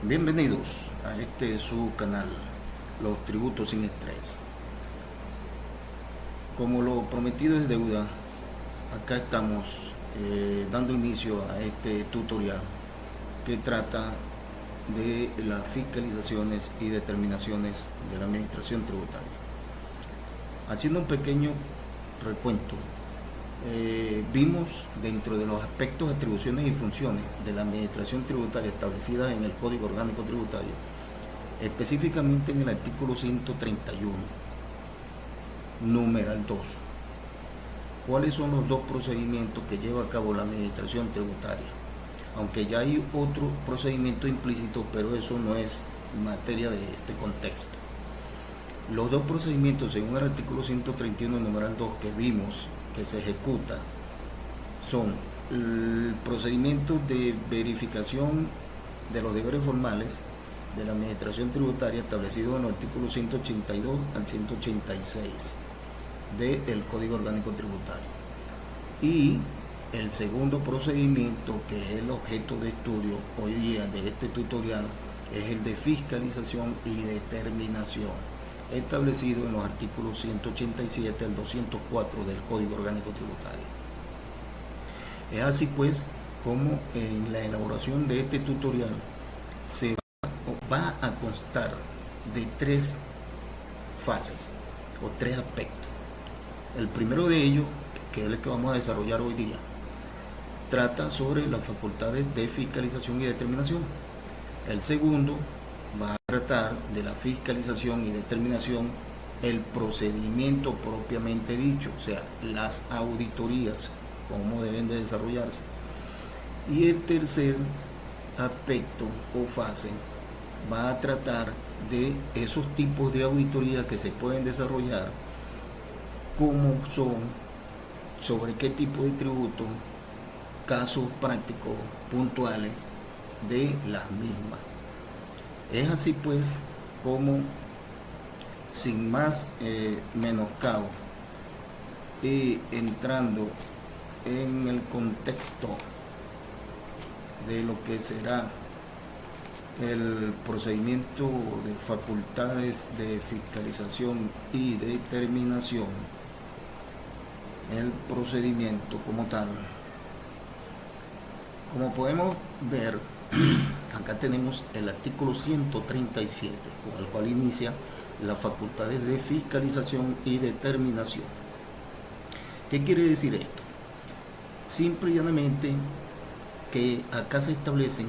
Bienvenidos a este su canal, Los Tributos sin Estrés. Como lo prometido es deuda, acá estamos dando inicio a este tutorial que trata de las fiscalizaciones y determinaciones de la administración tributaria. Haciendo un pequeño recuento, vimos dentro de los aspectos, atribuciones y funciones de la administración tributaria establecidas en el Código Orgánico Tributario, específicamente en el artículo 131, numeral 2. ¿Cuáles son los dos procedimientos que lleva a cabo la administración tributaria? Aunque ya hay otro procedimiento implícito, pero eso no es materia de este contexto. Los dos procedimientos, según el artículo 131, numeral 2, que vimos que se ejecuta, son el procedimiento de verificación de los deberes formales de la administración tributaria establecido en los artículos 182 al 186 del Código Orgánico Tributario. Y el segundo procedimiento, que es el objeto de estudio hoy día de este tutorial, es el de fiscalización y determinación, establecido en los artículos 187 al 204 del Código Orgánico Tributario. Es así pues como en la elaboración de este tutorial se va a constar de tres fases o tres aspectos. El primero de ellos, que es el que vamos a desarrollar hoy día, trata sobre las facultades de fiscalización y determinación. El segundo va a tratar de la fiscalización y determinación, el procedimiento propiamente dicho, o sea, las auditorías, cómo deben de desarrollarse. Y el tercer aspecto o fase va a tratar de esos tipos de auditorías que se pueden desarrollar, cómo son, sobre qué tipo de tributo, casos prácticos puntuales de las mismas. Es así pues como, sin más menoscabo, y entrando en el contexto de lo que será el procedimiento de facultades de fiscalización y determinación, el procedimiento como tal, como podemos ver, acá tenemos el artículo 137, con el cual inicia las facultades de fiscalización y determinación. ¿Qué quiere decir esto? Simple y llanamente que acá se establecen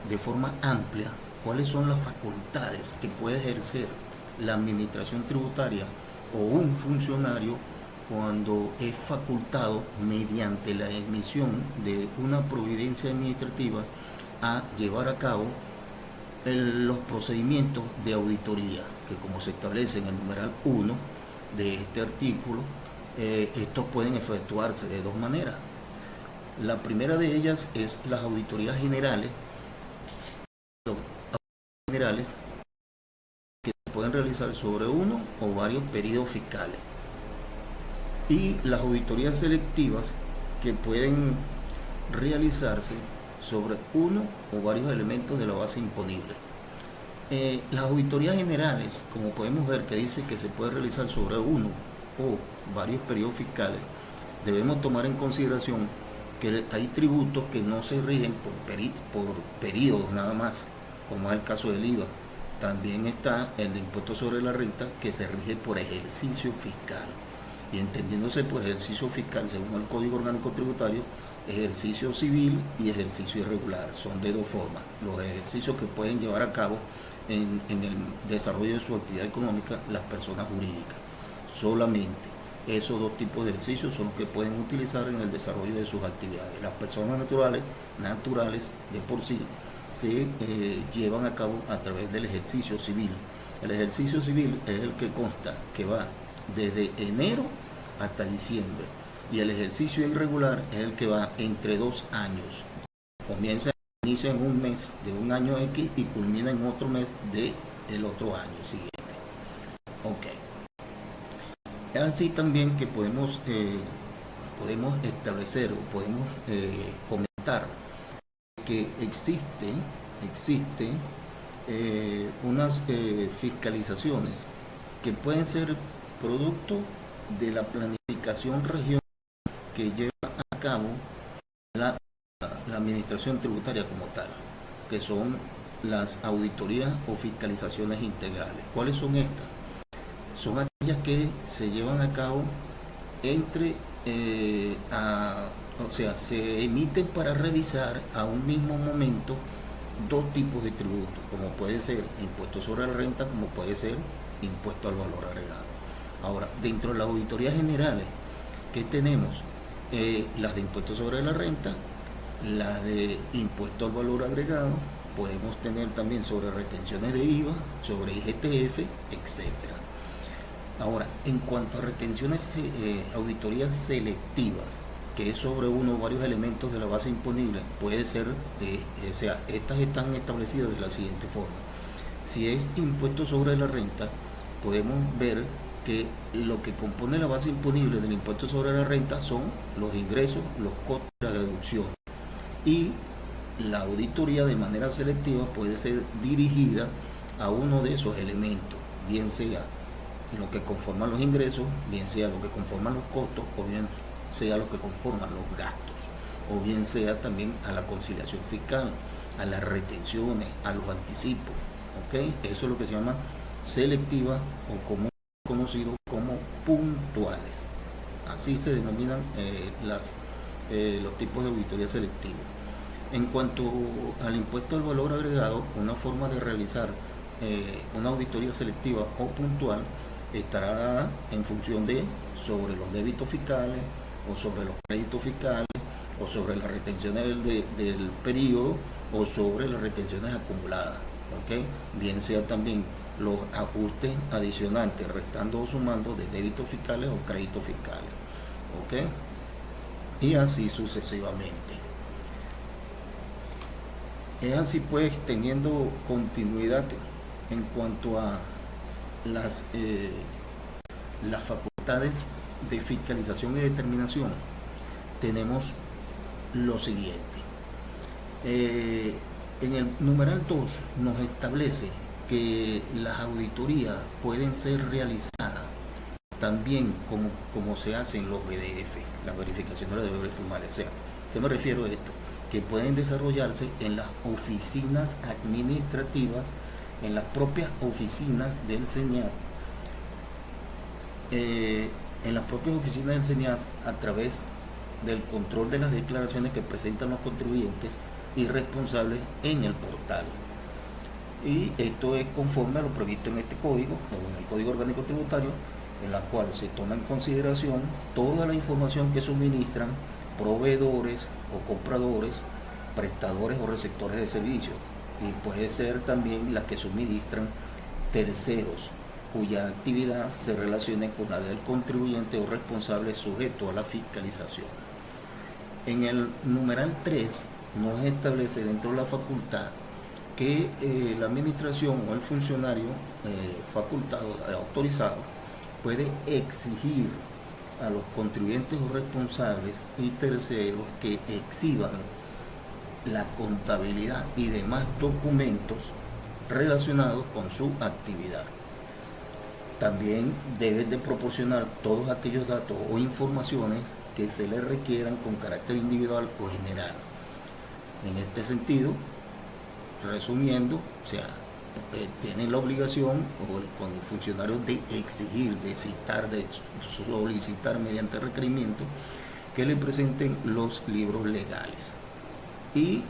de forma amplia cuáles son las facultades que puede ejercer la administración tributaria o un funcionario cuando es facultado mediante la emisión de una providencia administrativa a llevar a cabo los procedimientos de auditoría, que como se establece en el numeral 1 de este artículo, estos pueden efectuarse de dos maneras. La primera de ellas es las auditorías generales, que se pueden realizar sobre uno o varios periodos fiscales, y las auditorías selectivas, que pueden realizarse sobre uno o varios elementos de la base imponible. Las auditorías generales, como podemos ver que dice que se puede realizar sobre uno o varios periodos fiscales, debemos tomar en consideración que hay tributos que no se rigen por periodos nada más, como es el caso del IVA. También está el de impuesto sobre la renta, que se rige por ejercicio fiscal. Y entendiéndose por ejercicio fiscal, según el Código Orgánico Tributario, ejercicio civil y ejercicio irregular. Son de dos formas. Los ejercicios que pueden llevar a cabo en el desarrollo de su actividad económica las personas jurídicas. Solamente esos dos tipos de ejercicios son los que pueden utilizar en el desarrollo de sus actividades. Las personas naturales de por sí se llevan a cabo a través del ejercicio civil. El ejercicio civil es el que consta que va desde enero hasta diciembre, y el ejercicio irregular es el que va entre 2 años. Inicia en un mes de un año X y culmina en otro mes del otro año siguiente. Ok. Es así también que podemos establecer o podemos comentar que existe existe unas fiscalizaciones que pueden ser producto de la planificación regional que lleva a cabo la, la administración tributaria como tal, que son las auditorías o fiscalizaciones integrales. ¿Cuáles son estas? Son aquellas que se llevan a cabo entre, o sea, se emiten para revisar a un mismo momento dos tipos de tributos, como puede ser impuesto sobre la renta, como puede ser impuesto al valor agregado. Ahora, dentro de las auditorías generales, ¿qué tenemos? Las de impuesto sobre la renta, las de impuesto al valor agregado, podemos tener también sobre retenciones de IVA, sobre IGTF, etcétera. Ahora, en cuanto a retenciones, auditorías selectivas, que es sobre uno o varios elementos de la base imponible, puede ser o sea, estas están establecidas de la siguiente forma. Si es impuesto sobre la renta, podemos ver que lo que compone la base imponible del impuesto sobre la renta son los ingresos, los costos y la deducción. Y la auditoría de manera selectiva puede ser dirigida a uno de esos elementos, bien sea lo que conforman los ingresos, bien sea lo que conforman los costos, o bien sea lo que conforman los gastos, o bien sea también a la conciliación fiscal, a las retenciones, a los anticipos. ¿Okay? Eso es lo que se llama selectiva o común conocido como puntuales. Así se denominan los tipos de auditoría selectiva. En cuanto al impuesto al valor agregado, una forma de realizar una auditoría selectiva o puntual estará dada en función de sobre los débitos fiscales o sobre los créditos fiscales o sobre las retenciones del periodo o sobre las retenciones acumuladas. ¿Okay? Bien sea también los ajustes adicionantes, restando o sumando de débitos fiscales o créditos fiscales. ¿Okay? Y así sucesivamente. Es así pues, teniendo continuidad en cuanto a las facultades de fiscalización y determinación, tenemos lo siguiente. En el numeral 2 nos establece que las auditorías pueden ser realizadas también como se hacen los BDF, las verificaciones de deberes formales. O sea, ¿qué me refiero a esto? Que pueden desarrollarse en las oficinas administrativas, en las propias oficinas del SENIAT, a través del control de las declaraciones que presentan los contribuyentes y responsables en el portal. Y esto es conforme a lo previsto en este código, en el Código Orgánico Tributario, en la cual se toma en consideración toda la información que suministran proveedores o compradores, prestadores o receptores de servicios, y puede ser también las que suministran terceros cuya actividad se relacione con la del contribuyente o responsable sujeto a la fiscalización. En el numeral 3 nos establece dentro de la facultad que la administración o el funcionario facultado, autorizado, puede exigir a los contribuyentes o responsables y terceros que exhiban la contabilidad y demás documentos relacionados con su actividad. También deben de proporcionar todos aquellos datos o informaciones que se les requieran con carácter individual o general. En este sentido, resumiendo, o sea, tienen la obligación con el funcionario de exigir, de citar, de solicitar mediante requerimiento que le presenten los libros legales y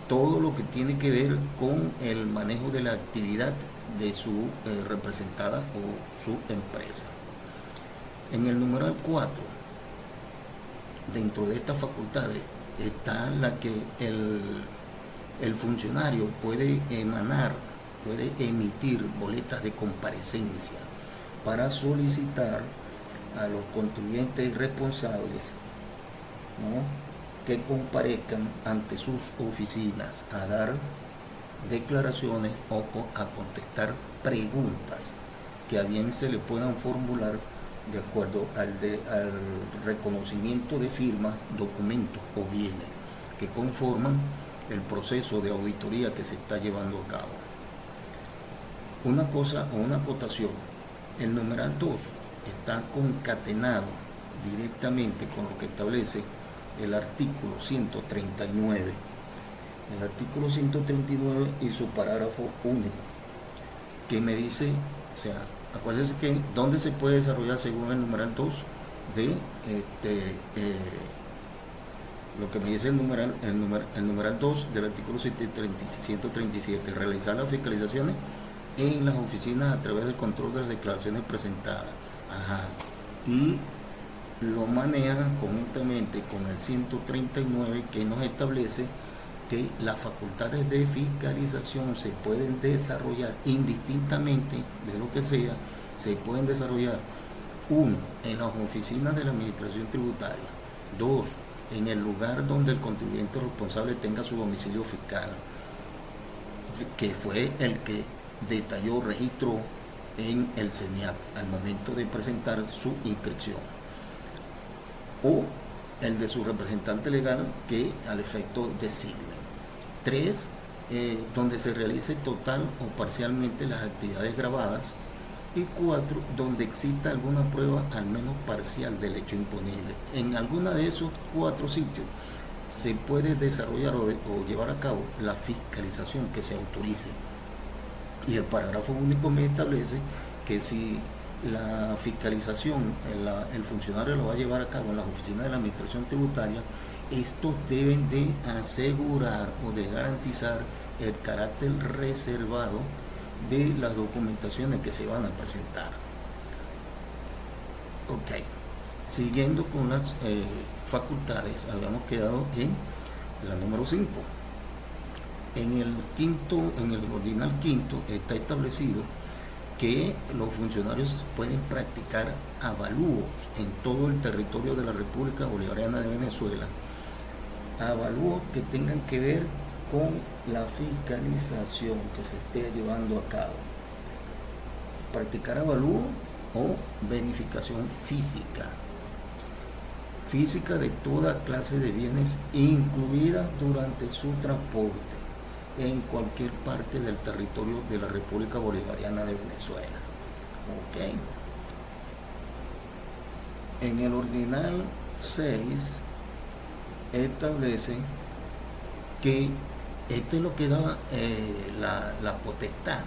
todo lo que tiene que ver con el manejo de la actividad de su representada o su empresa. En el numeral 4, dentro de estas facultades está la que el funcionario puede emitir boletas de comparecencia para solicitar a los contribuyentes responsables, ¿no?, que comparezcan ante sus oficinas a dar declaraciones o a contestar preguntas que a bien se le puedan formular de acuerdo al reconocimiento de firmas, documentos o bienes que conforman el proceso de auditoría que se está llevando a cabo. Una cosa o una acotación, el numeral 2 está concatenado directamente con lo que establece el artículo 139. El artículo 139 y su parágrafo único, que me dice, o sea, acuérdense que dónde se puede desarrollar según el numeral 2 de lo que me dice el numeral 2 del artículo 137, realizar las fiscalizaciones en las oficinas a través del control de las declaraciones presentadas. Ajá. Y lo maneja conjuntamente con el 139, que nos establece que las facultades de fiscalización se pueden desarrollar indistintamente de lo que sea, se pueden desarrollar, 1, en las oficinas de la administración tributaria, 2, en el lugar donde el contribuyente responsable tenga su domicilio fiscal, que fue el que detalló, registró en el CENIAT al momento de presentar su inscripción, o el de su representante legal que al efecto designe. 3, donde se realice total o parcialmente las actividades grabadas. Y 4, donde exista alguna prueba al menos parcial del hecho imponible. En alguna de esos 4 sitios se puede desarrollar o llevar a cabo la fiscalización que se autorice. Y el parágrafo único me establece que si la fiscalización el funcionario lo va a llevar a cabo en las oficinas de la administración tributaria, estos deben de asegurar o de garantizar el carácter reservado de las documentaciones que se van a presentar. Ok, siguiendo con las facultades, habíamos quedado en la número 5. En el ordinal quinto está establecido que los funcionarios pueden practicar avalúos en todo el territorio de la República Bolivariana de Venezuela, avalúos que tengan que ver con la fiscalización que se esté llevando a cabo. Practicar avalúo o verificación física de toda clase de bienes, incluidas durante su transporte en cualquier parte del territorio de la República Bolivariana de Venezuela. Ok. En el ordinal 6 establece que esto es lo que da la potestad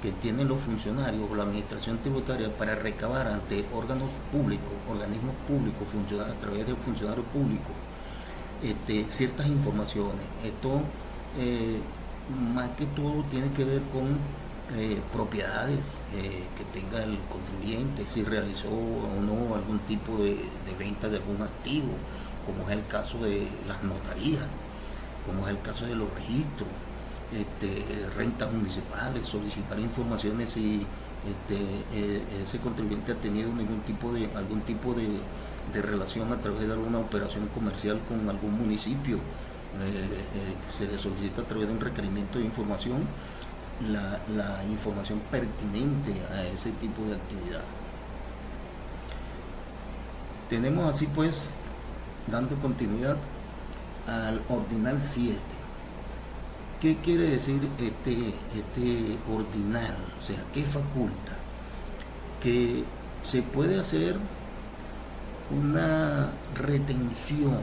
que tienen los funcionarios o la administración tributaria para recabar ante órganos públicos, organismos públicos, a través de funcionarios públicos, ciertas informaciones. Esto más que todo tiene que ver con propiedades que tenga el contribuyente, si realizó o no algún tipo de venta de algún activo, como es el caso de las notarías, como es el caso de los registros, rentas municipales, solicitar informaciones si ese contribuyente ha tenido algún tipo de relación a través de alguna operación comercial con algún municipio. Se le solicita a través de un requerimiento de información la información pertinente a ese tipo de actividad. Tenemos así pues, dando continuidad al ordinal 7. ¿Qué quiere decir este ordinal? O sea, ¿qué faculta? Que se puede hacer una retención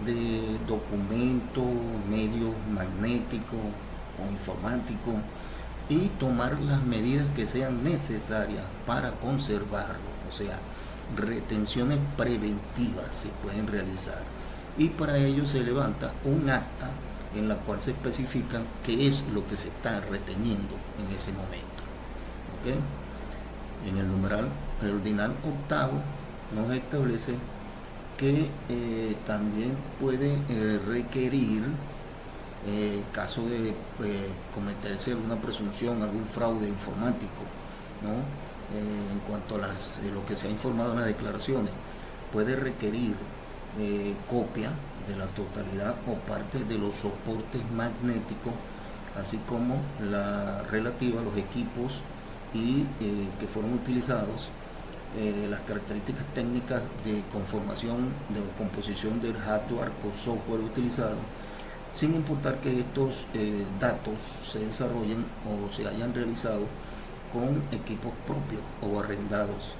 de documentos, medios magnéticos o informáticos, y tomar las medidas que sean necesarias para conservarlo. O sea, retenciones preventivas se pueden realizar, y para ello se levanta un acta en la cual se especifica qué es lo que se está reteniendo en ese momento. ¿Okay? En el ordinal 8 nos establece que también puede requerir, en caso de cometerse alguna presunción, algún fraude informático, ¿no? En cuanto a lo que se ha informado en las declaraciones, puede requerir copia de la totalidad o parte de los soportes magnéticos, así como la relativa a los equipos y que fueron utilizados las características técnicas de conformación de composición del hardware o software utilizado, sin importar que estos datos se desarrollen o se hayan realizado con equipos propios o arrendados,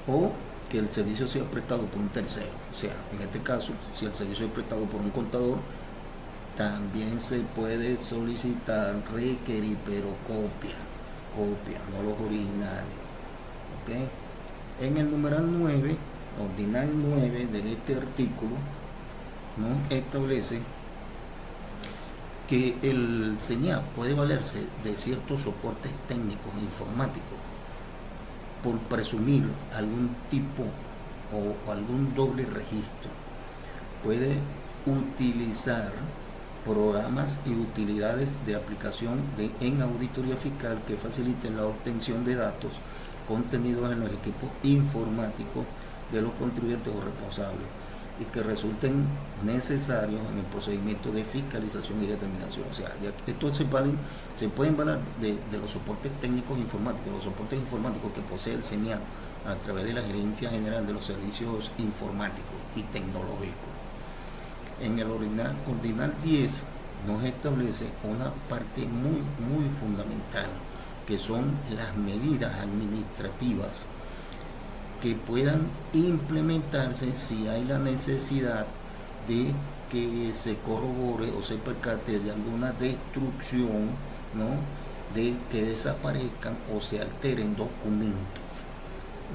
o que el servicio sea prestado por un tercero. O sea, en este caso, si el servicio es prestado por un contador, también se puede solicitar, requerir, pero copia, no los originales. ¿Okay? En el numeral 9, ordinal 9 de este artículo, nos establece que el CENIAP puede valerse de ciertos soportes técnicos informáticos por presumir algún tipo o algún doble registro. Puede utilizar programas y utilidades de aplicación en auditoría fiscal que faciliten la obtención de datos contenidos en los equipos informáticos de los contribuyentes o responsables y que resulten necesarios en el procedimiento de fiscalización y determinación. O sea, estos se pueden valer de los soportes técnicos informáticos, los soportes informáticos que posee el CENIAP a través de la Gerencia General de los Servicios Informáticos y Tecnológicos. En el ordinal 10 nos establece una parte muy fundamental, que son las medidas administrativas que puedan implementarse si hay la necesidad de que se corrobore o se percate de alguna destrucción, ¿no?, de que desaparezcan o se alteren documentos,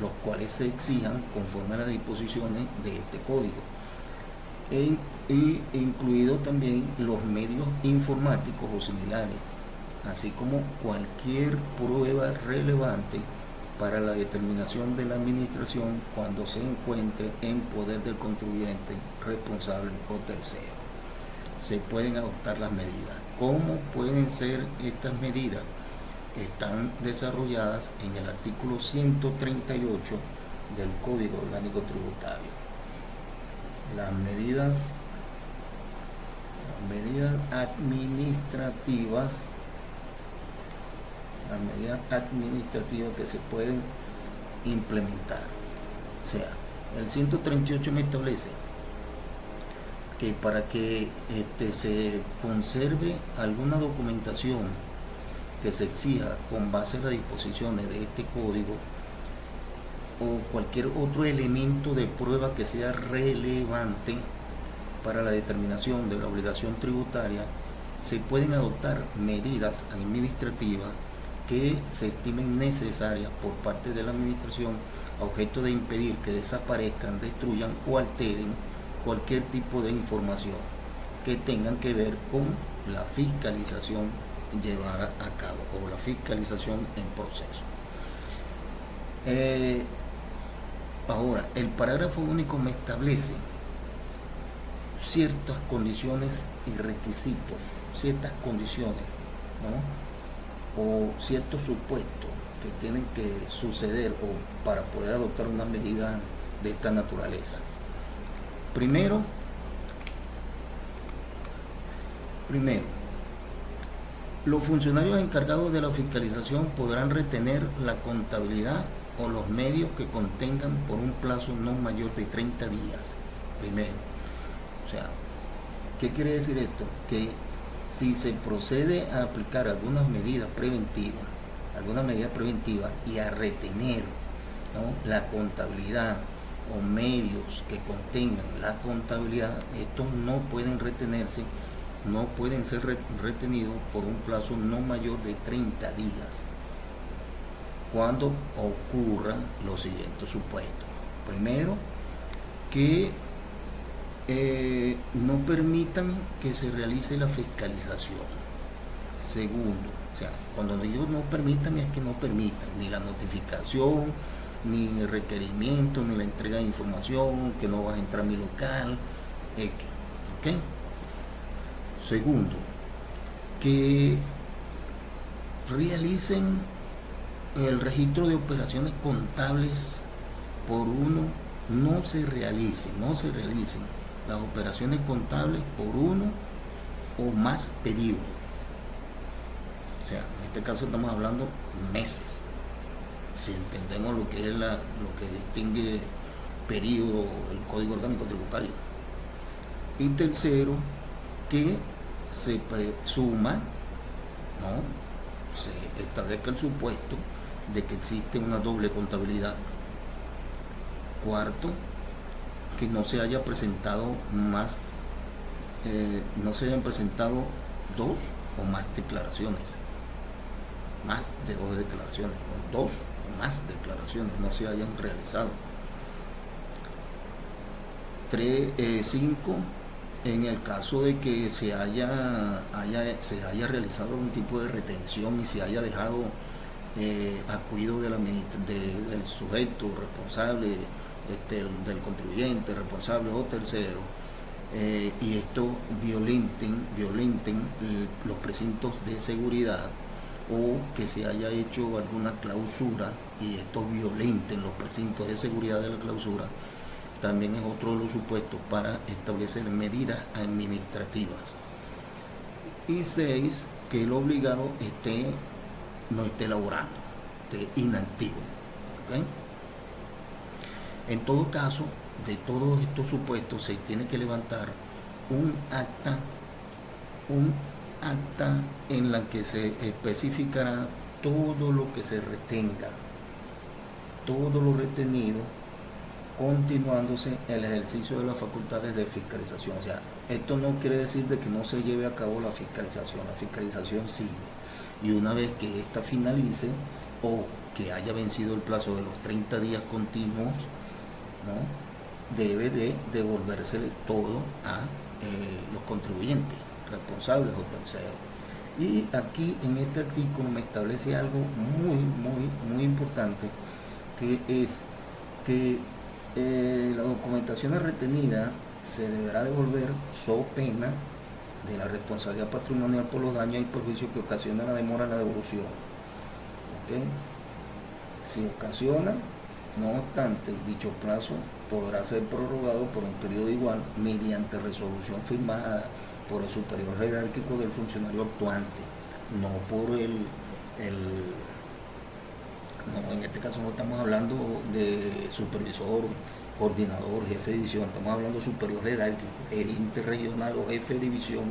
los cuales se exijan conforme a las disposiciones de este código. Y incluido también los medios informáticos o similares, así como cualquier prueba relevante para la determinación de la administración cuando se encuentre en poder del contribuyente responsable o tercero. Se pueden adoptar las medidas. ¿Cómo pueden ser estas medidas? Están desarrolladas en el artículo 138 del Código Orgánico Tributario. Las medidas administrativas que se pueden implementar. O sea, el 138 me establece que para que se conserve alguna documentación que se exija con base a las disposiciones de este código o cualquier otro elemento de prueba que sea relevante para la determinación de la obligación tributaria, se pueden adoptar medidas administrativas que se estimen necesarias por parte de la administración a objeto de impedir que desaparezcan, destruyan o alteren cualquier tipo de información que tengan que ver con la fiscalización llevada a cabo o la fiscalización en proceso. Ahora, el parágrafo único me establece ciertas condiciones y requisitos, ciertas condiciones, ¿no?, o ciertos supuestos que tienen que suceder o para poder adoptar una medida de esta naturaleza. Primero, los funcionarios encargados de la fiscalización podrán retener la contabilidad o los medios que contengan por un plazo no mayor de 30 días. Primero. O sea, ¿qué quiere decir esto? Que si se procede a aplicar algunas medidas preventivas y a retener, ¿no?, la contabilidad o medios que contengan la contabilidad, estos no pueden retenerse, no pueden ser retenidos por un plazo no mayor de 30 días cuando ocurran los siguientes supuestos. Primero, que no permitan que se realice la fiscalización. Segundo, o sea, cuando ellos no permitan, es que no permitan ni la notificación, ni el requerimiento, ni la entrega de información, que no vas a entrar a mi local, ¿ok? Segundo, que realicen el registro de operaciones contables por uno, no se realicen las operaciones contables por uno o más periodos. O sea, en este caso estamos hablando meses. si entendemos lo que es lo que distingue periodo, el Código Orgánico Tributario. Y tercero, que se presuma, ¿no?, se establezca el supuesto de que existe una doble contabilidad. Cuarto, que no se haya presentado no se hayan presentado dos o más declaraciones, más de dos declaraciones, o dos o más declaraciones no se hayan realizado. 5. En el caso de que se haya realizado algún tipo de retención y se haya dejado a cuidado del sujeto responsable, del contribuyente responsable o tercero, y esto violenten los precintos de seguridad, o que se haya hecho alguna clausura y esto violenten los precintos de seguridad de la clausura, también es otro de los supuestos para establecer medidas administrativas. Y 6, que el obligado no esté laborando, esté inactivo. ¿Okay? En todo caso, de todos estos supuestos se tiene que levantar un acta en la que se especificará todo lo que se retenga, todo lo retenido, continuándose el ejercicio de las facultades de fiscalización. O sea, esto no quiere decir de que no se lleve a cabo la fiscalización sigue, y una vez que ésta finalice o que haya vencido el plazo de los 30 días continuos, ¿no?, debe de devolvérsele todo a los contribuyentes responsables o terceros. Y aquí en este artículo me establece algo muy importante, que es que la documentación retenida se deberá devolver so pena de la responsabilidad patrimonial por los daños y perjuicios que ocasiona la demora en la devolución. ¿Okay? Si ocasiona, no obstante, dicho plazo podrá ser prorrogado por un periodo igual mediante resolución firmada por el superior jerárquico del funcionario actuante, no por no, en este caso no estamos hablando de supervisor, coordinador, jefe de división, estamos hablando de superior jerárquico, gerente regional o jefe de división.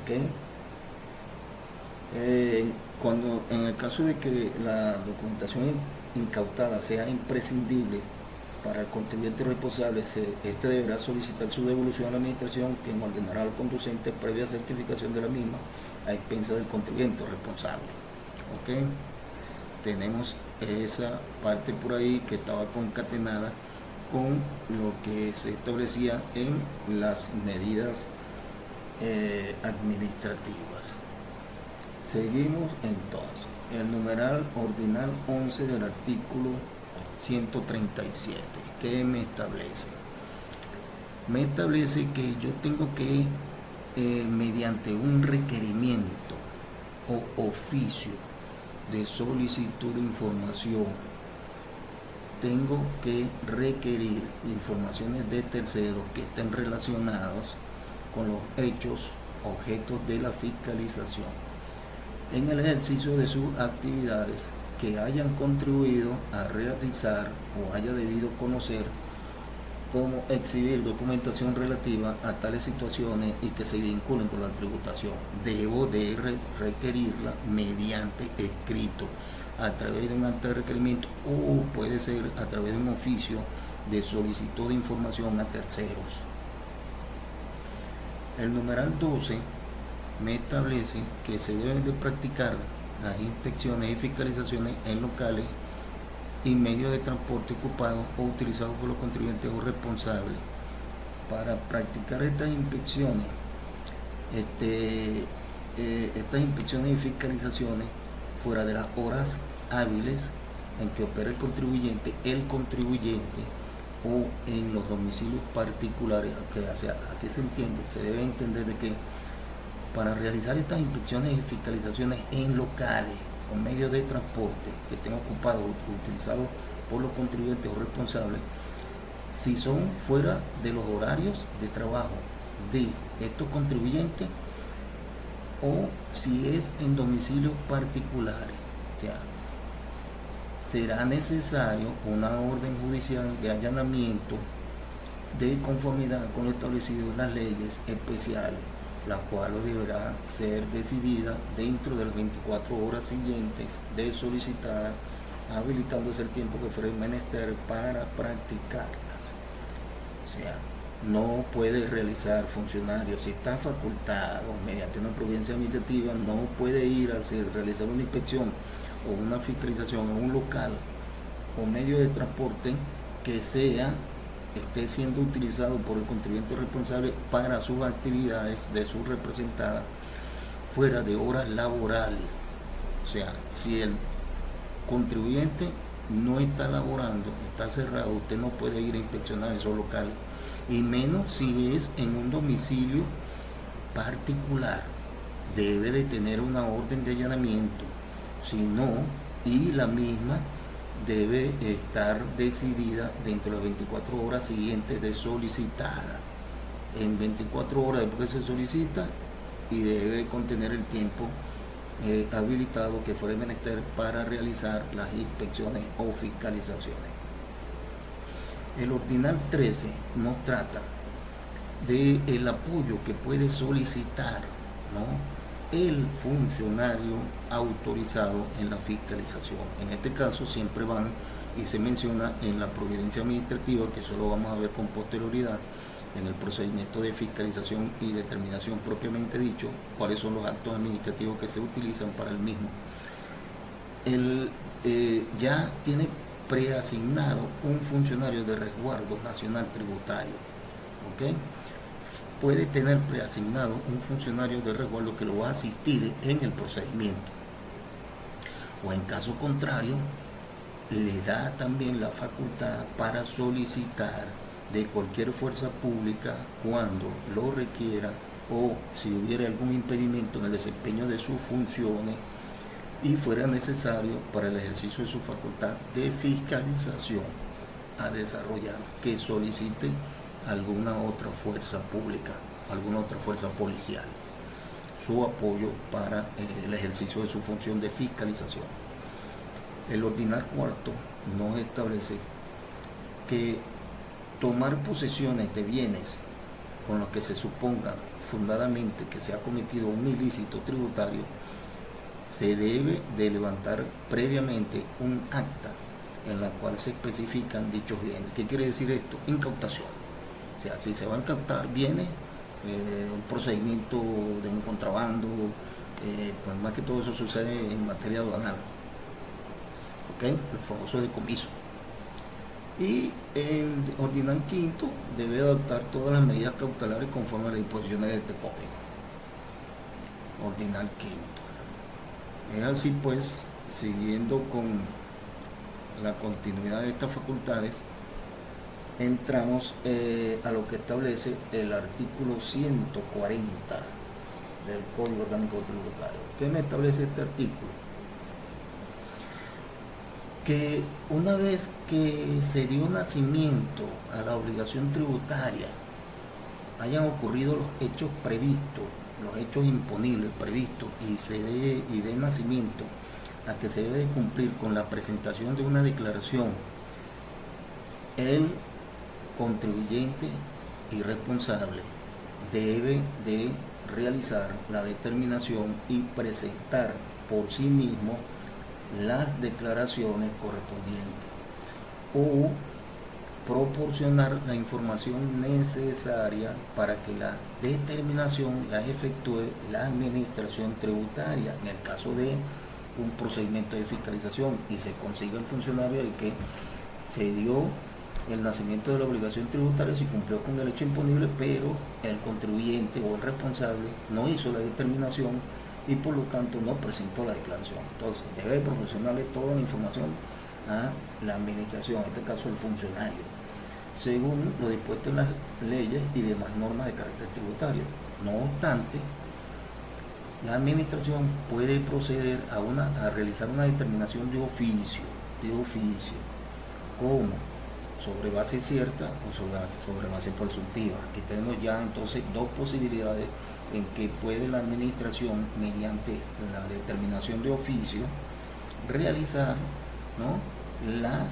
¿Okay? Cuando en el caso de que la documentación incautada sea imprescindible para el contribuyente responsable, este deberá solicitar su devolución a la administración, quien ordenará al conducente previa certificación de la misma a expensas del contribuyente responsable. ¿Okay? Tenemos esa parte por ahí que estaba concatenada con lo que se establecía en las medidas administrativas. Seguimos entonces. El numeral ordinal 11 del artículo 137. ¿Qué me establece? Me establece que yo tengo que, mediante un requerimiento o oficio de solicitud de información, tengo que requerir informaciones de terceros que estén relacionados con los hechos objetos de la fiscalización en el ejercicio de sus actividades, que hayan contribuido a realizar o haya debido conocer cómo exhibir documentación relativa a tales situaciones y que se vinculen con la tributación. Debo de requerirla mediante escrito, a través de un acta de requerimiento, o puede ser a través de un oficio de solicitud de información a terceros. El numeral 12 me establece que se deben de practicar las inspecciones y fiscalizaciones en locales y medios de transporte ocupados o utilizados por los contribuyentes o responsables. Para practicar estas inspecciones y fiscalizaciones fuera de las horas hábiles en que opera el contribuyente o en los domicilios particulares, o sea, aquí se entiende, se debe entender de que para realizar estas inspecciones y fiscalizaciones en locales o medios de transporte que estén ocupados o utilizados por los contribuyentes o responsables, si son fuera de los horarios de trabajo de estos contribuyentes, o si es en domicilios particulares. O sea, será necesario una orden judicial de allanamiento de conformidad con lo establecido en las leyes especiales, la cual deberá ser decidida dentro de las 24 horas siguientes de solicitada, habilitándose el tiempo que fuera menester para practicarlas. O sea, no puede realizar funcionario, si está facultado mediante una providencia administrativa, no puede ir a realizar una inspección o una fiscalización en un local o medio de transporte que esté siendo utilizado por el contribuyente responsable para sus actividades de su representada fuera de horas laborales. O sea, si el contribuyente no está laborando, está cerrado, usted no puede ir a inspeccionar esos locales, y menos si es en un domicilio particular. Debe de tener una orden de allanamiento, si no, y la misma debe estar decidida dentro de las 24 horas siguientes de solicitada. En 24 horas después que se solicita, y debe contener el tiempo habilitado que fuera menester para realizar las inspecciones o fiscalizaciones. El ordinal 13 nos trata del apoyo que puede solicitar, ¿no?, el funcionario autorizado en la fiscalización. En este caso siempre van y se menciona en la providencia administrativa, que eso lo vamos a ver con posterioridad en el procedimiento de fiscalización y determinación propiamente dicho, cuáles son los actos administrativos que se utilizan para el mismo. Ya tiene preasignado un funcionario de resguardo nacional tributario, ¿ok? Puede tener preasignado un funcionario de resguardo que lo va a asistir en el procedimiento, o en caso contrario le da también la facultad para solicitar de cualquier fuerza pública cuando lo requiera, o si hubiera algún impedimento en el desempeño de sus funciones y fuera necesario para el ejercicio de su facultad de fiscalización a desarrollar, que solicite alguna otra fuerza pública, alguna otra fuerza policial, su apoyo para el ejercicio de su función de fiscalización. El ordinal cuarto nos establece que tomar posesiones de bienes con los que se suponga fundadamente que se ha cometido un ilícito tributario, se debe de levantar previamente un acta en la cual se especifican dichos bienes. ¿Qué quiere decir esto? Incautación. O sea, si se van a incautar bienes, un procedimiento de un contrabando, pues más que todo eso sucede en materia aduanal, ¿ok? El famoso decomiso. Y el ordinal quinto debe adoptar todas las medidas cautelares conforme a las disposiciones de este código. Ordinal quinto. Es así pues, siguiendo con la continuidad de estas facultades, entramos a lo que establece el artículo 140 del Código Orgánico Tributario. ¿Qué me establece este artículo? Que una vez que se dio nacimiento a la obligación tributaria, hayan ocurrido los hechos previstos, los hechos imponibles previstos, y de nacimiento a que se debe cumplir con la presentación de una declaración, el contribuyente y responsable debe de realizar la determinación y presentar por sí mismo las declaraciones correspondientes, o proporcionar la información necesaria para que la determinación la efectúe la administración tributaria. En el caso de un procedimiento de fiscalización y se consigue el funcionario de que se dio el nacimiento de la obligación tributaria, se cumplió con el hecho imponible, pero el contribuyente o el responsable no hizo la determinación y por lo tanto no presentó la declaración. Entonces debe proporcionarle toda la información a la administración, en este caso el funcionario, según lo dispuesto en las leyes y demás normas de carácter tributario. No obstante, la administración puede proceder a realizar una determinación de oficio, como sobre base cierta o sobre base presuntiva. Aquí tenemos ya entonces dos posibilidades en que puede la administración, mediante la determinación de oficio, realizar, ¿no?, la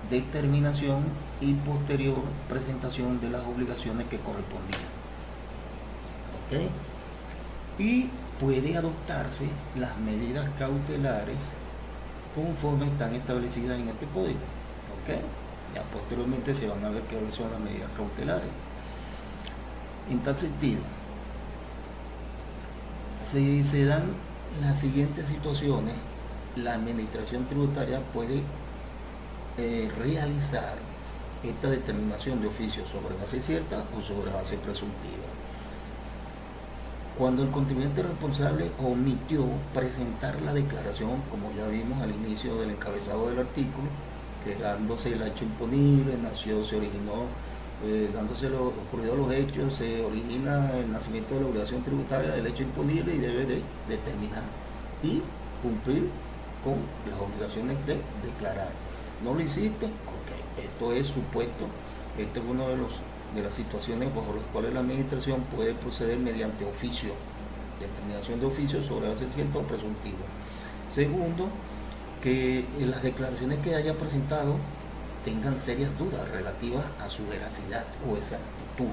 determinación y posterior presentación de las obligaciones que correspondían. ¿Ok? Y puede adoptarse las medidas cautelares conforme están establecidas en este código. ¿Ok? Ya posteriormente se van a ver qué son las medidas cautelares. En tal sentido, si se dan las siguientes situaciones, la administración tributaria puede realizar esta determinación de oficio sobre base cierta o sobre base presuntiva. Cuando el contribuyente responsable omitió presentar la declaración, como ya vimos al inicio del encabezado del artículo, que dándose el hecho imponible, se originó, dándose ocurridos los hechos, se origina el nacimiento de la obligación tributaria del hecho imponible y debe de determinar y cumplir con las obligaciones de declarar. ¿No lo hiciste? Ok, esto es supuesto, este es uno de las situaciones bajo las cuales la administración puede proceder mediante oficio, determinación de oficio sobre base cierta o presuntiva. Segundo, que las declaraciones que haya presentado tengan serias dudas relativas a su veracidad o exactitud.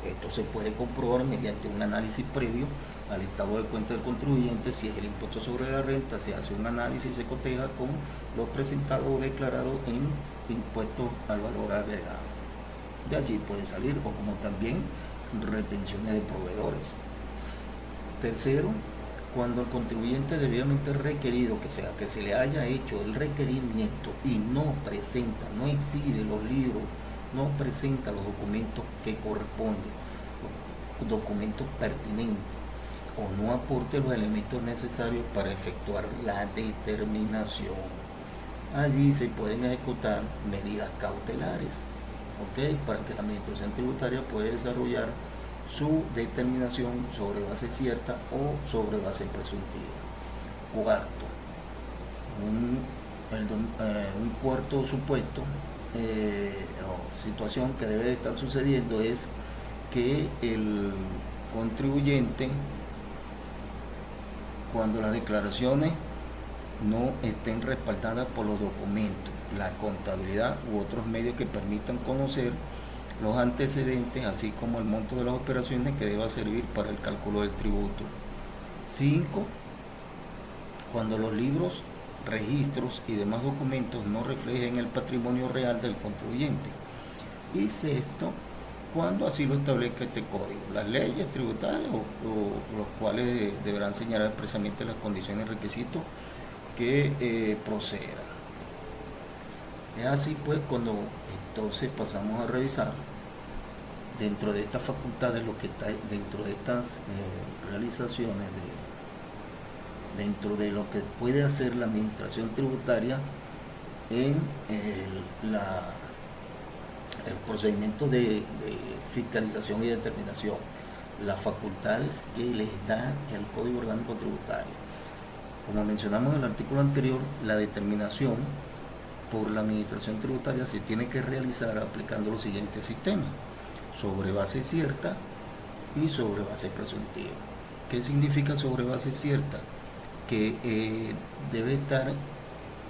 Esto se puede comprobar mediante un análisis previo al estado de cuenta del contribuyente. Si es el impuesto sobre la renta, se hace un análisis y se coteja con lo presentado o declarado en impuesto al valor agregado. De allí puede salir, o como también retenciones de proveedores. Tercero, cuando el contribuyente debidamente requerido, que se le haya hecho el requerimiento y no presenta, no exhibe los libros, no presenta los documentos que corresponden, los documentos pertinentes, o no aporte los elementos necesarios para efectuar la determinación. Allí se pueden ejecutar medidas cautelares, ¿ok? Para que la administración tributaria pueda desarrollar su determinación sobre base cierta o sobre base presuntiva. Cuarto, un cuarto supuesto o situación que debe de estar sucediendo es que el contribuyente, cuando las declaraciones no estén respaldadas por los documentos, la contabilidad u otros medios que permitan conocer los antecedentes, así como el monto de las operaciones que deba servir para el cálculo del tributo. 5. Cuando los libros, registros y demás documentos no reflejen el patrimonio real del contribuyente. Y 6. Cuando así lo establezca este código, las leyes tributarias o los cuales deberán señalar expresamente las condiciones y requisitos que procedan. Es así pues cuando entonces pasamos a revisar dentro de estas facultades, lo que está dentro de estas realizaciones, dentro de lo que puede hacer la administración tributaria en el procedimiento de fiscalización y determinación, las facultades que les da el Código Orgánico Tributario. Como mencionamos en el artículo anterior, la determinación por la administración tributaria se tiene que realizar aplicando los siguientes sistemas: sobre base cierta y sobre base presuntiva. ¿Qué significa sobre base cierta? Que debe estar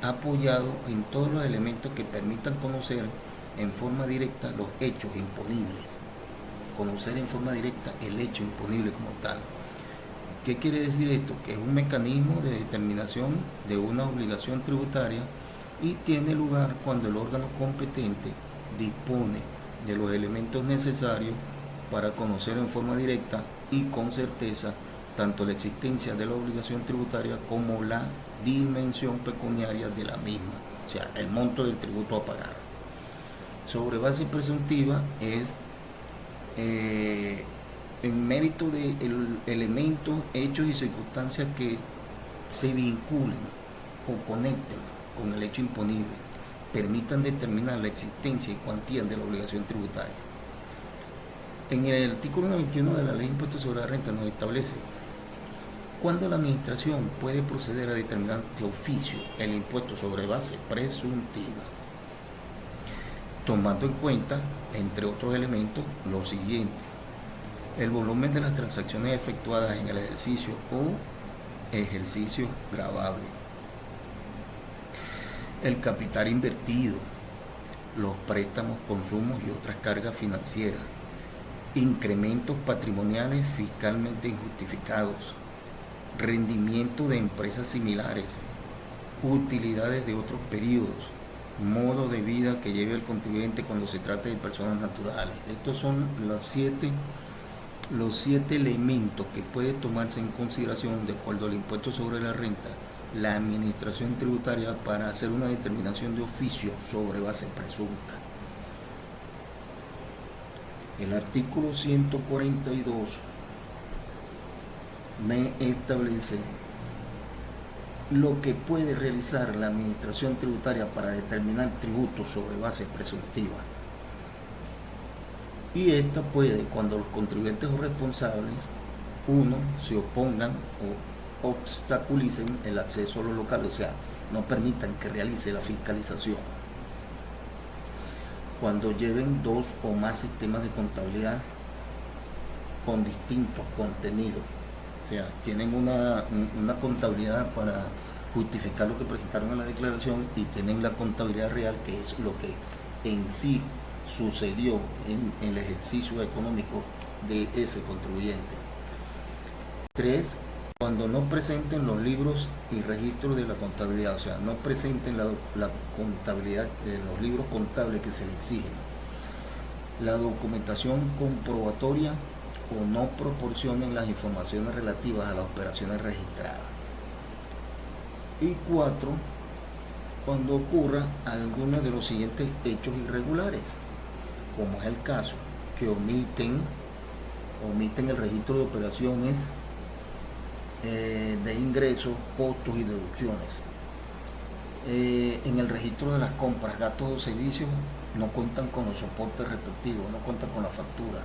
apoyado en todos los elementos que permitan conocer en forma directa los hechos imponibles. Conocer en forma directa el hecho imponible como tal. ¿Qué quiere decir esto? Que es un mecanismo de determinación de una obligación tributaria y tiene lugar cuando el órgano competente dispone de los elementos necesarios para conocer en forma directa y con certeza tanto la existencia de la obligación tributaria como la dimensión pecuniaria de la misma, o sea, el monto del tributo a pagar. Sobre base presuntiva es en mérito de elementos, hechos y circunstancias que se vinculen o conecten con el hecho imponible, permitan determinar la existencia y cuantía de la obligación tributaria. En el artículo 91 de la Ley de Impuestos sobre la Renta nos establece cuándo la administración puede proceder a determinar de oficio el impuesto sobre base presuntiva, tomando en cuenta, entre otros elementos, lo siguiente: el volumen de las transacciones efectuadas en el ejercicio o ejercicio gravable, el capital invertido, los préstamos, consumos y otras cargas financieras, incrementos patrimoniales fiscalmente injustificados, rendimiento de empresas similares, utilidades de otros periodos, modo de vida que lleve el contribuyente cuando se trate de personas naturales. Estos son los siete elementos que puede tomarse en consideración de acuerdo al impuesto sobre la renta, la administración tributaria, para hacer una determinación de oficio sobre base presunta. El artículo 142 me establece lo que puede realizar la administración tributaria para determinar tributos sobre base presuntiva. Y esta puede, cuando los contribuyentes o responsables, uno, se opongan o obstaculicen el acceso a los locales, o sea, no permitan que realice la fiscalización. Cuando lleven dos o más sistemas de contabilidad con distintos contenidos, o sea, tienen una contabilidad para justificar lo que presentaron en la declaración y tienen la contabilidad real, que es lo que en sí sucedió en el ejercicio económico de ese contribuyente. 3. Cuando no presenten los libros y registros de la contabilidad, o sea, no presenten la contabilidad, los libros contables que se le exigen, la documentación comprobatoria o no proporcionen las informaciones relativas a las operaciones registradas. Y 4. Cuando ocurra alguno de los siguientes hechos irregulares, como es el caso, que omiten el registro de operaciones de ingresos, costos y deducciones. En el registro de las compras, gastos o servicios no cuentan con los soportes respectivos, no cuentan con la factura.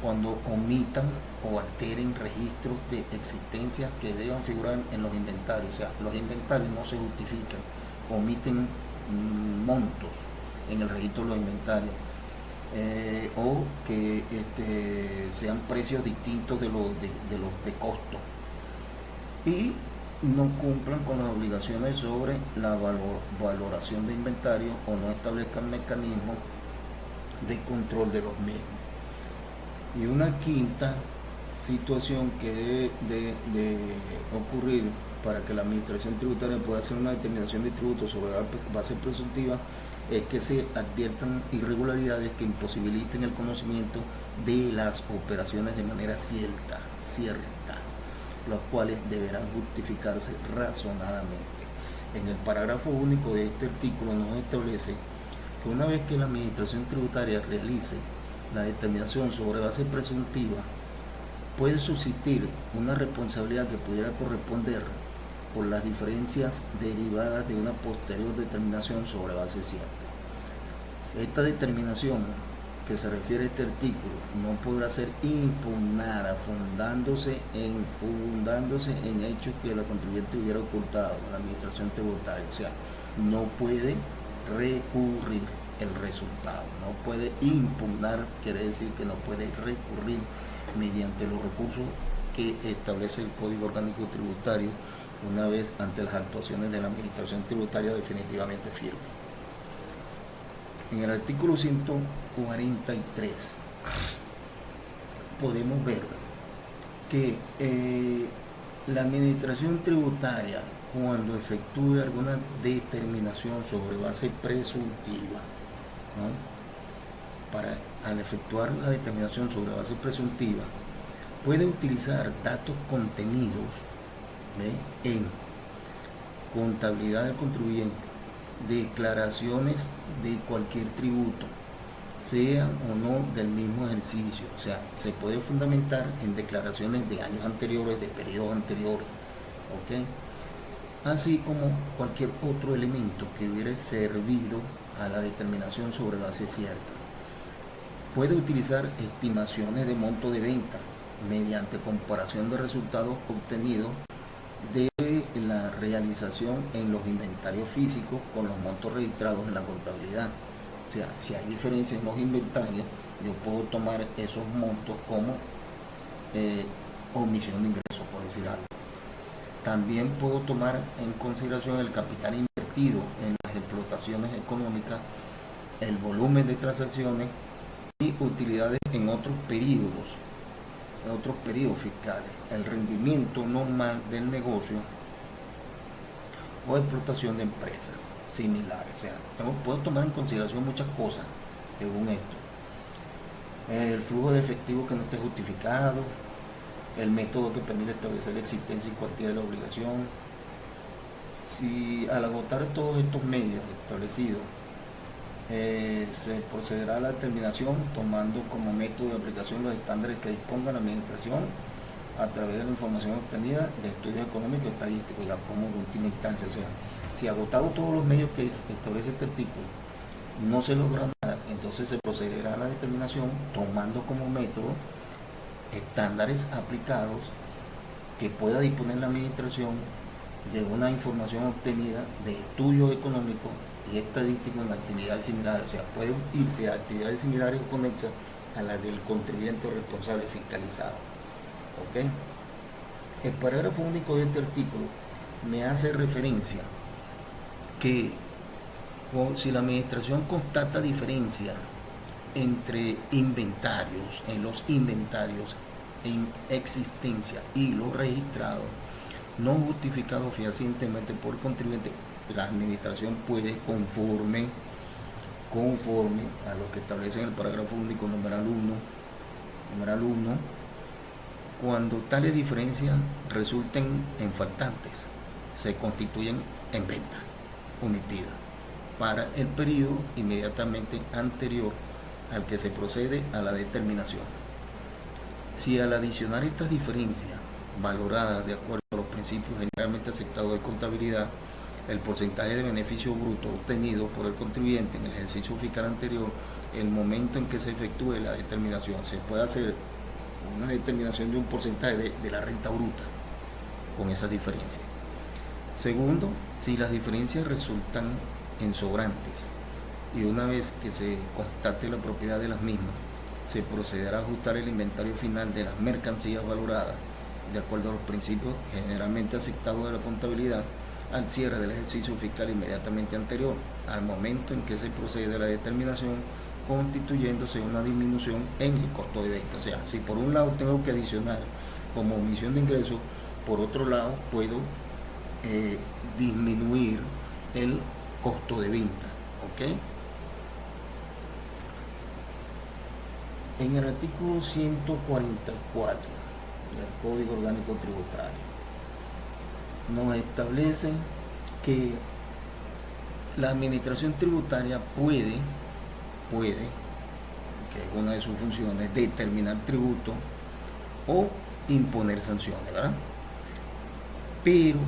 Cuando omitan o alteren registros de existencia que deban figurar en los inventarios, o sea, los inventarios no se justifican, omiten montos en el registro de los inventarios, o que sean precios distintos de los de costo, y no cumplan con las obligaciones sobre la valoración de inventario o no establezcan mecanismos de control de los mismos. Y una quinta situación que debe de ocurrir para que la administración tributaria pueda hacer una determinación de tributos sobre base presuntiva es que se adviertan irregularidades que imposibiliten el conocimiento de las operaciones de manera cierta, las cuales deberán justificarse razonadamente. En el parágrafo único de este artículo nos establece que una vez que la administración tributaria realice la determinación sobre base presuntiva, puede subsistir una responsabilidad que pudiera corresponder por las diferencias derivadas de una posterior determinación sobre base cierta. Esta determinación que se refiere a este artículo no podrá ser impugnada fundándose en hechos que la contribuyente hubiera ocultado a la administración tributaria, o sea, no puede recurrir el resultado, no puede impugnar, quiere decir que no puede recurrir mediante los recursos que establece el Código Orgánico Tributario una vez ante las actuaciones de la administración tributaria definitivamente firme. En el artículo 143 podemos ver que la administración tributaria, cuando efectúe alguna determinación sobre base presuntiva, ¿no? Al efectuar la determinación sobre base presuntiva, puede utilizar datos contenidos en contabilidad del contribuyente, declaraciones de cualquier tributo, sean o no del mismo ejercicio, o sea, se puede fundamentar en declaraciones de años anteriores, de periodos anteriores, así como cualquier otro elemento que hubiera servido a la determinación sobre base cierta. Puede utilizar estimaciones de monto de venta mediante comparación de resultados obtenidos de la realización en los inventarios físicos con los montos registrados en la contabilidad. O sea, si hay diferencias en los inventarios, yo puedo tomar esos montos como omisión de ingresos, por decir algo. También puedo tomar en consideración el capital invertido en las las explotaciones económicas, el volumen de transacciones y utilidades en otros periodos fiscales, el rendimiento normal del negocio o explotación de empresas similares. O sea, puedo tomar en consideración muchas cosas según esto. El flujo de efectivo que no esté justificado, el método que permite establecer la existencia y cuantía de la obligación. Si al agotar todos estos medios establecidos se procederá a la determinación tomando como método de aplicación los estándares que disponga la administración a través de la información obtenida de estudios económicos y estadísticos, ya como última instancia. O sea, si agotado todos los medios que establece este artículo no se logra nada, entonces se procederá a la determinación tomando como método estándares aplicados que pueda disponer la administración de una información obtenida de estudios económicos y estadísticos en actividades similares. O sea, puede irse a actividades similares o conexas a las del contribuyente responsable fiscalizado. ¿Ok? El parágrafo único de este artículo me hace referencia que si la administración constata diferencia entre inventarios, en los inventarios en existencia y los registrados, no justificado fehacientemente por el contribuyente, la administración puede, conforme a lo que establece en el parágrafo único numeral 1, cuando tales diferencias resulten en faltantes, se constituyen en venta omitida para el periodo inmediatamente anterior al que se procede a la determinación. Si al adicionar estas diferencias valoradas de acuerdo a los principios generalmente aceptados de contabilidad, el porcentaje de beneficio bruto obtenido por el contribuyente en el ejercicio fiscal anterior, el momento en que se efectúe la determinación, se puede hacer una determinación de un porcentaje de la renta bruta con esas diferencias. Segundo, si las diferencias resultan en sobrantes y una vez que se constate la propiedad de las mismas, se procederá a ajustar el inventario final de las mercancías valoradas de acuerdo a los principios generalmente aceptados de la contabilidad al cierre del ejercicio fiscal inmediatamente anterior al momento en que se procede a la determinación, constituyéndose una disminución en el costo de venta. O sea, si por un lado tengo que adicionar como omisión de ingresos, por otro lado puedo disminuir el costo de venta. ¿Ok? En el artículo 144 del Código Orgánico Tributario nos establece que la administración tributaria puede, que es una de sus funciones, determinar tributo o imponer sanciones, ¿verdad? Pero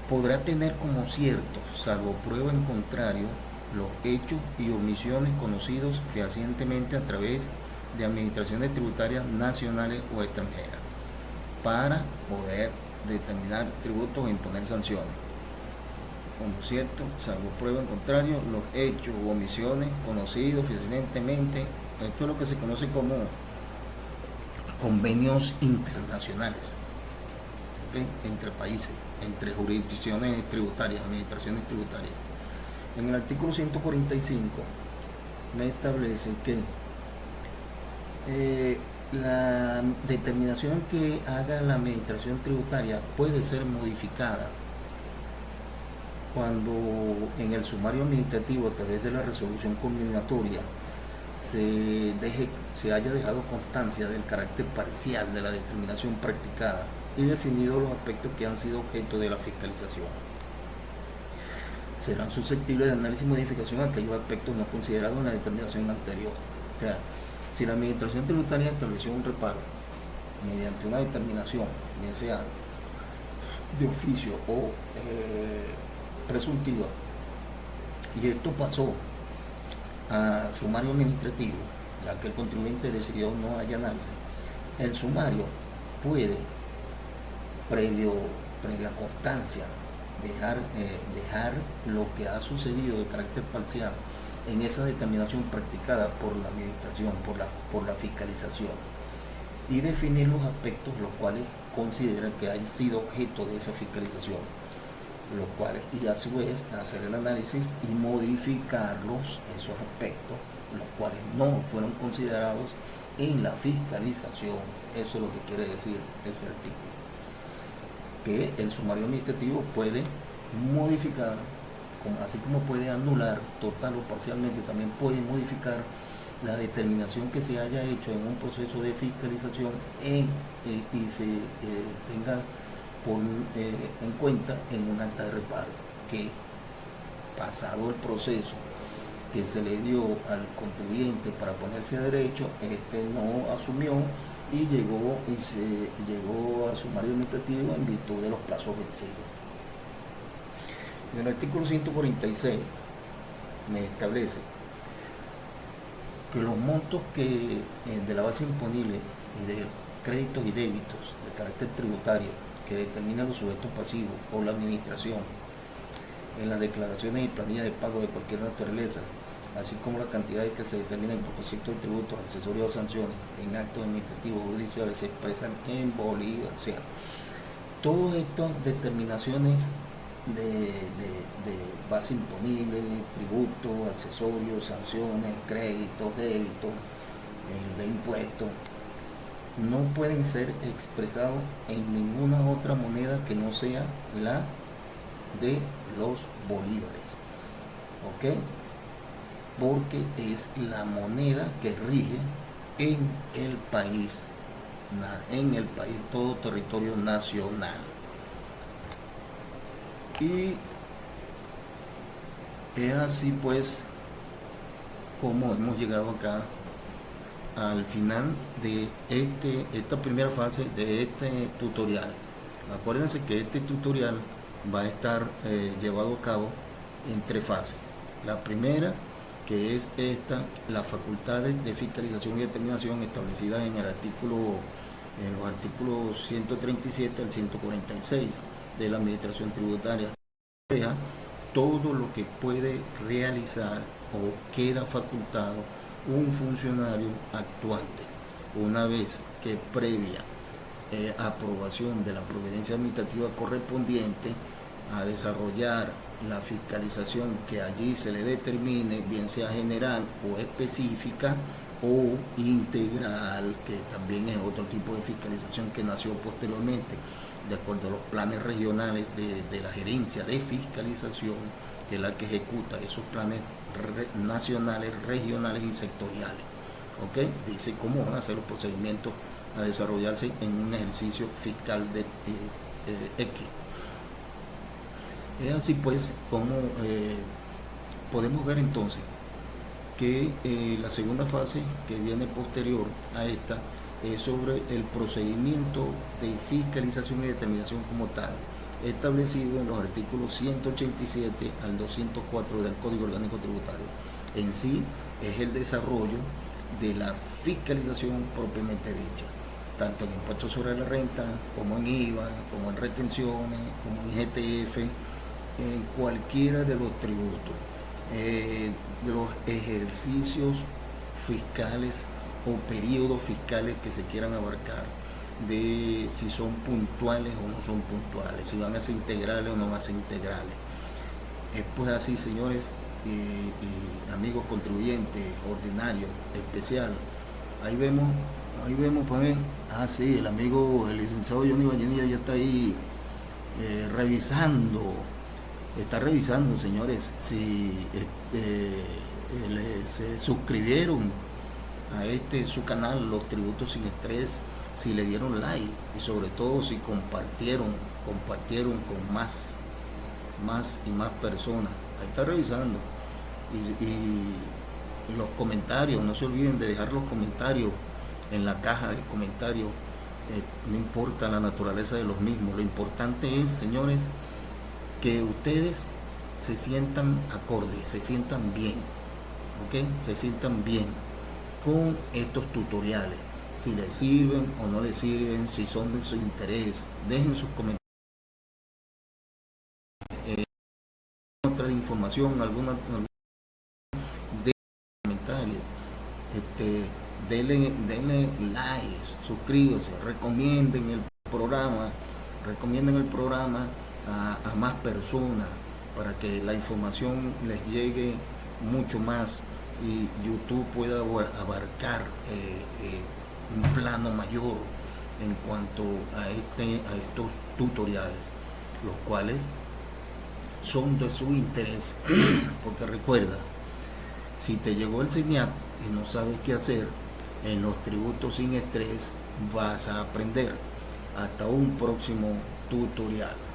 podrá tener como cierto, salvo prueba en contrario, los hechos y omisiones conocidos fehacientemente a través de administraciones tributarias nacionales o extranjeras para poder determinar tributos o imponer sanciones. Como cierto, salvo prueba en contrario, los hechos u omisiones conocidos fehacientemente. Esto es lo que se conoce como convenios internacionales, ¿okay? Entre países, entre jurisdicciones tributarias, administraciones tributarias. En el artículo 145 me establece que la determinación que haga la administración tributaria puede ser modificada cuando en el sumario administrativo a través de la resolución combinatoria se haya dejado constancia del carácter parcial de la determinación practicada y definido los aspectos que han sido objeto de la fiscalización. Serán susceptibles de análisis y modificación aquellos aspectos no considerados en la determinación anterior. O sea, si la administración tributaria estableció un reparo mediante una determinación, ya sea de oficio o presuntiva, y esto pasó a sumario administrativo, ya que el contribuyente decidió no allanarse, el sumario puede, previa constancia, dejar lo que ha sucedido de carácter parcial en esa determinación practicada por la administración, por la fiscalización, y definir los aspectos los cuales consideran que han sido objeto de esa fiscalización. los cuales, y a su vez hacer el análisis y modificarlos, esos aspectos, los cuales no fueron considerados en la fiscalización. Eso es lo que quiere decir ese artículo, que el sumario administrativo puede modificar, así como puede anular total o parcialmente, también puede modificar la determinación que se haya hecho en un proceso de fiscalización y se tenga en cuenta en un acta de reparo, que pasado el proceso que se le dio al contribuyente para ponerse a derecho, no asumió y llegó a sumario administrativo en virtud de los plazos vencidos. En el artículo 146 me establece que los montos de la base imponible y de créditos y débitos de carácter tributario que determinan los sujetos pasivos o la administración en las declaraciones y planillas de pago de cualquier naturaleza, así como las cantidades que se determinan por concepto de tributos, accesorios o sanciones en actos administrativos o judiciales se expresan en bolívar. O sea, todas estas determinaciones de base imponible, tributos, accesorios, sanciones, créditos, débitos, de impuestos, no pueden ser expresados en ninguna otra moneda que no sea la de los bolívares, ¿ok? Porque es la moneda que rige en el país, todo territorio nacional. Y es así pues como hemos llegado acá al final de esta primera fase de este tutorial. Acuérdense que este tutorial va a estar llevado a cabo en 3 fases. La primera, que es las facultades de fiscalización y determinación establecidas en los artículos 137 al 146 de la Administración Tributaria. Todo lo que puede realizar o queda facultado un funcionario actuante, una vez que previa aprobación de la providencia administrativa correspondiente a desarrollar la fiscalización que allí se le determine, bien sea general o específica o integral, que también es otro tipo de fiscalización que nació posteriormente de acuerdo a los planes regionales de la gerencia de fiscalización, que es la que ejecuta esos planes nacionales, regionales y sectoriales. ¿Ok? Dice cómo van a ser los procedimientos a desarrollarse en un ejercicio fiscal de X. Es así pues como podemos ver entonces que la segunda fase que viene posterior a esta es sobre el procedimiento de fiscalización y determinación como tal, establecido en los artículos 187 al 204 del Código Orgánico Tributario. En sí es el desarrollo de la fiscalización propiamente dicha, tanto en impuestos sobre la renta, como en IVA, como en retenciones, como en IGTF, en cualquiera de los tributos, de los ejercicios fiscales o periodos fiscales que se quieran abarcar, de si son puntuales o no son puntuales, si van a ser integrales o no van a ser integrales. Pues así, señores y amigos contribuyentes, ordinarios, especial. Ahí vemos pues, sí, el amigo, el licenciado Johnny Vallenilla ya está ahí está revisando, señores, si se suscribieron a su canal, Los Tributos Sin Estrés, si le dieron like y sobre todo si compartieron con más y más personas. Ahí está revisando. Y los comentarios, no se olviden de dejar los comentarios en la caja de comentarios, no importa la naturaleza de los mismos. Lo importante es, señores, que ustedes se sientan acordes, se sientan bien, ¿ok? Se sientan bien con estos tutoriales, si les sirven o no les sirven, si son de su interés. Dejen sus comentarios, otra información, alguna de comentarios, denle like, suscríbanse, recomienden el programa, a más personas, para que la información les llegue mucho más y YouTube pueda abarcar un plano mayor en cuanto a estos tutoriales, los cuales son de su interés. Porque recuerda, si te llegó el SENIAT y no sabes qué hacer, en los tributos sin estrés vas a aprender. Hasta un próximo tutorial.